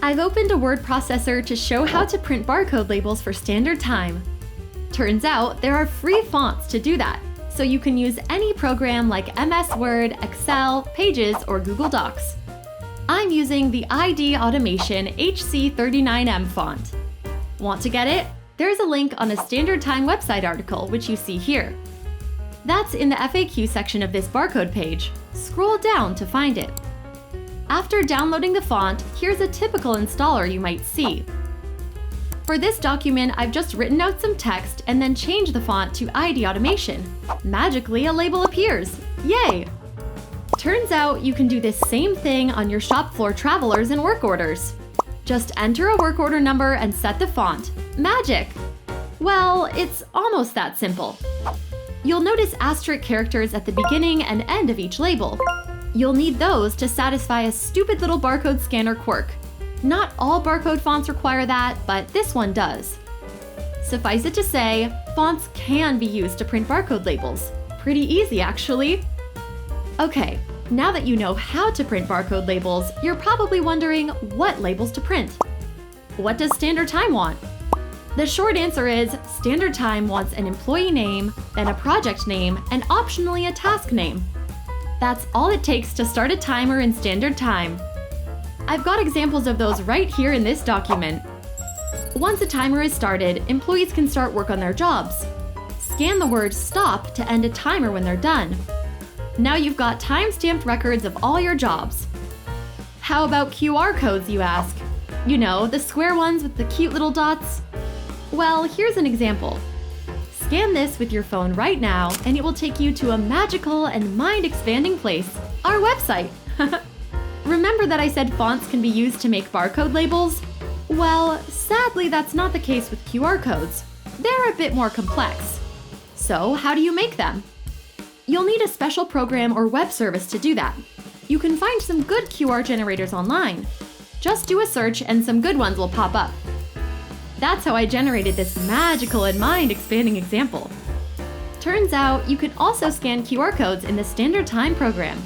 I've opened a word processor to show how to print barcode labels for standard time. Turns out there are free fonts to do that, so you can use any program like MS Word, Excel, Pages, or Google Docs. I'm using the ID Automation HC39M font. Want to get it? There's a link on a Standard Time website article, which you see here. That's in the FAQ section of this barcode page. Scroll down to find it. After downloading the font, here's a typical installer you might see. For this document, I've just written out some text and then changed the font to ID Automation. Magically, a label appears. Yay! Turns out you can do this same thing on your shop floor travelers and work orders. Just enter a work order number and set the font. Magic! Well, it's almost that simple. You'll notice asterisk characters at the beginning and end of each label. You'll need those to satisfy a stupid little barcode scanner quirk. Not all barcode fonts require that, but this one does. Suffice it to say, fonts can be used to print barcode labels. Pretty easy, actually. Okay, now that you know how to print barcode labels, you're probably wondering what labels to print. What does Standard Time want? The short answer is Standard Time wants an employee name, then a project name, and optionally a task name. That's all it takes to start a timer in Standard Time. I've got examples of those right here in this document. Once a timer is started, employees can start work on their jobs. Scan the word STOP to end a timer when they're done. Now you've got time-stamped records of all your jobs. How about QR codes, you ask? You know, the square ones with the cute little dots? Well, here's an example. Scan this with your phone right now, and it will take you to a magical and mind-expanding place, our website. Remember that I said fonts can be used to make barcode labels? Well, sadly, that's not the case with QR codes. They're a bit more complex. So, how do you make them? You'll need a special program or web service to do that. You can find some good QR generators online. Just do a search and some good ones will pop up. That's how I generated this magical and mind-expanding example. Turns out you can also scan QR codes in the Standard Time program.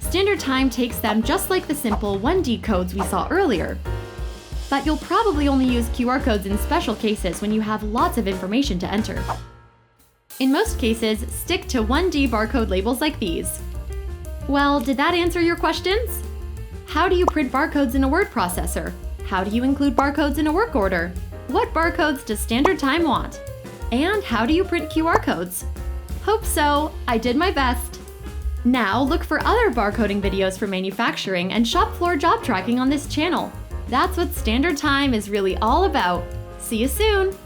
Standard Time takes them just like the simple 1D codes we saw earlier. But you'll probably only use QR codes in special cases when you have lots of information to enter. In most cases, stick to 1D barcode labels like these. Well, did that answer your questions? How do you print barcodes in a word processor? How do you include barcodes in a work order? What barcodes does Standard Time want? And how do you print QR codes? Hope so, I did my best. Now look for other barcoding videos for manufacturing and shop floor job tracking on this channel. That's what Standard Time is really all about. See you soon!